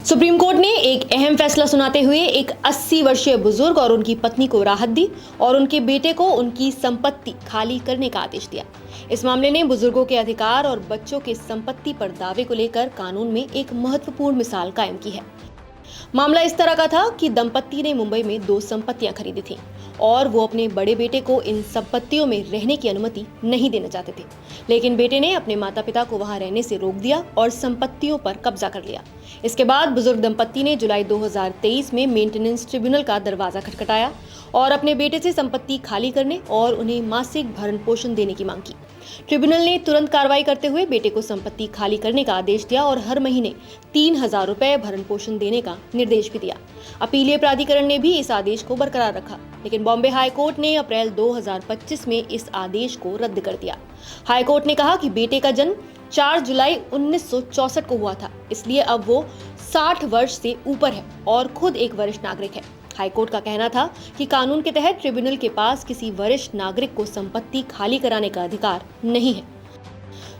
Supreme court ने एक अहम फैसला सुनाते हुए एक 80 वर्षीय बुजुर्ग और उनकी पत्नी को राहत दी और उनके बेटे को उनकी संपत्ति खाली करने का आदेश दिया। इस मामले ने बुजुर्गों के अधिकार और बच्चों के संपत्ति पर दावे को लेकर कानून में एक महत्वपूर्ण मिसाल कायम की है। मामला इस तरह का था कि दंपत्ति ने मुंबई में 2 संपत्तियां खरीदी थीं और वो अपने बड़े बेटे को इन संपत्तियों में रहने की अनुमति नहीं देना चाहते थे, लेकिन बेटे ने अपने माता पिता को वहां रहने से रोक दिया और संपत्तियों पर कब्जा कर लिया। इसके बाद बुजुर्ग दंपत्ति ने जुलाई 2023 में मेंटेनेंस ट्रिब्यूनल का दरवाजा खटखटाया और अपने बेटे से संपत्ति खाली करने और उन्हें मासिक भरण पोषण देने की मांग की। ट्रिब्यूनल ने तुरंत कार्रवाई करते हुए बेटे को संपत्ति खाली करने का आदेश दिया और हर महीने 3,000 रुपए भरण पोषण देने का निर्देश भी दिया। अपीलीय प्राधिकरण ने भी इस आदेश को बरकरार रखा, लेकिन बॉम्बे हाई कोर्ट ने अप्रैल 2025 में इस आदेश को रद्द कर दिया। हाई कोर्ट ने कहा कि बेटे का जन्म 4 जुलाई 1964 को हुआ था, इसलिए अब वो 60 वर्ष से ऊपर है और खुद एक वरिष्ठ नागरिक है। हाईकोर्ट का कहना था कि कानून के तहत ट्रिब्यूनल के पास किसी वरिष्ठ नागरिक को संपत्ति खाली कराने का अधिकार नहीं है।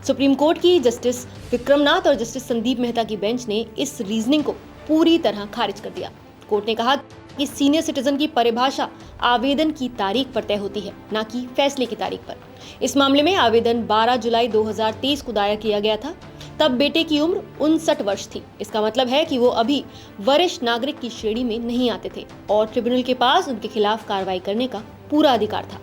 सुप्रीम कोर्ट की जस्टिस विक्रमनाथ और जस्टिस संदीप मेहता की बेंच ने इस रीजनिंग को पूरी तरह खारिज कर दिया। कोर्ट ने कहा कि सीनियर सिटीजन की परिभाषा आवेदन की तारीख पर तय होती है, न कि फैसले की तारीख पर। इस मामले में आवेदन 12 जुलाई 2023 को दायर किया गया था। तब बेटे की उम्र 59 वर्ष थी। इसका मतलब है कि वो अभी वरिष्ठ नागरिक की श्रेणी में नहीं आते थे और ट्रिब्यूनल के पास उनके खिलाफ कार्रवाई करने का पूरा अधिकार था।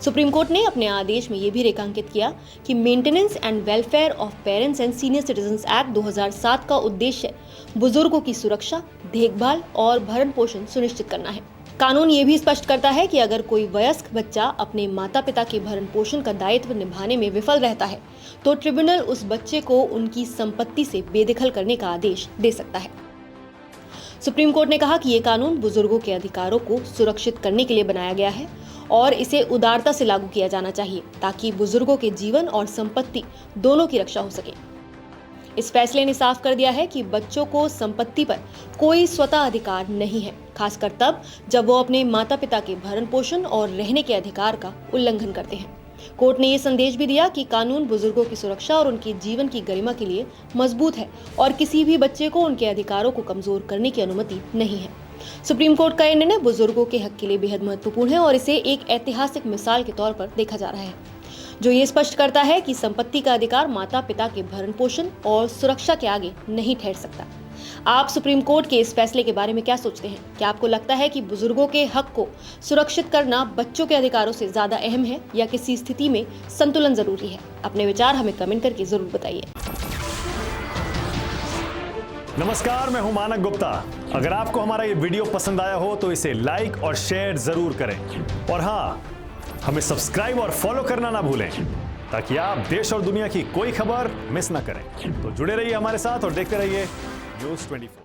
सुप्रीम कोर्ट ने अपने आदेश में ये भी रेखांकित किया कि maintenance and welfare of parents and senior citizens act 2007 का उद्देश्य बुजुर्गों की सुरक्षा, देखभाल और भरण पोषण सुनिश्चित करना है। कानून ये भी स्पष्ट करता है कि अगर कोई वयस्क बच्चा अपने माता पिता के भरण पोषण का दायित्व निभाने में विफल रहता है, तो ट्रिब्यूनल उस बच्चे को उनकी संपत्ति से बेदखल करने का आदेश दे सकता है। सुप्रीम कोर्ट ने कहा कि ये कानून बुजुर्गों के अधिकारों को सुरक्षित करने के लिए बनाया गया है और इसे उदारता से लागू किया जाना चाहिए ताकि बुजुर्गों के जीवन और संपत्ति दोनों की रक्षा हो सके। इस फैसले ने साफ कर दिया है कि बच्चों को संपत्ति पर कोई स्वतः अधिकार नहीं है, खासकर तब जब वो अपने माता पिता के भरण पोषण और रहने के अधिकार का उल्लंघन करते हैं। कोर्ट ने ये संदेश भी दिया कि कानून बुजुर्गों की सुरक्षा और उनके जीवन की गरिमा के लिए मजबूत है और किसी भी बच्चे को उनके अधिकारों को कमजोर करने की अनुमति नहीं है। सुप्रीम कोर्ट का यह निर्णय बुजुर्गों के हक के लिए बेहद महत्वपूर्ण है और इसे एक ऐतिहासिक मिसाल के तौर पर देखा जा रहा है, जो ये स्पष्ट करता है कि संपत्ति का अधिकार माता पिता के भरण पोषण और सुरक्षा के आगे नहीं ठहर सकता। आप सुप्रीम कोर्ट के इस फैसले के बारे में क्या सोचते हैं? क्या आपको लगता है कि बुजुर्गों के हक को सुरक्षित करना बच्चों के अधिकारों से ज्यादा अहम है या किसी स्थिति में संतुलन जरूरी है? अपने विचार हमें कमेंट करके जरूर बताइए। नमस्कार, मैं हूं मानक गुप्ता। अगर आपको हमारा ये वीडियो पसंद आया हो तो इसे लाइक और शेयर जरूर करें और हाँ, हमें सब्सक्राइब और फॉलो करना ना भूलें ताकि आप देश और दुनिया की कोई खबर मिस ना करें। तो जुड़े रहिए हमारे साथ और देखते रहिए न्यूज़ 24।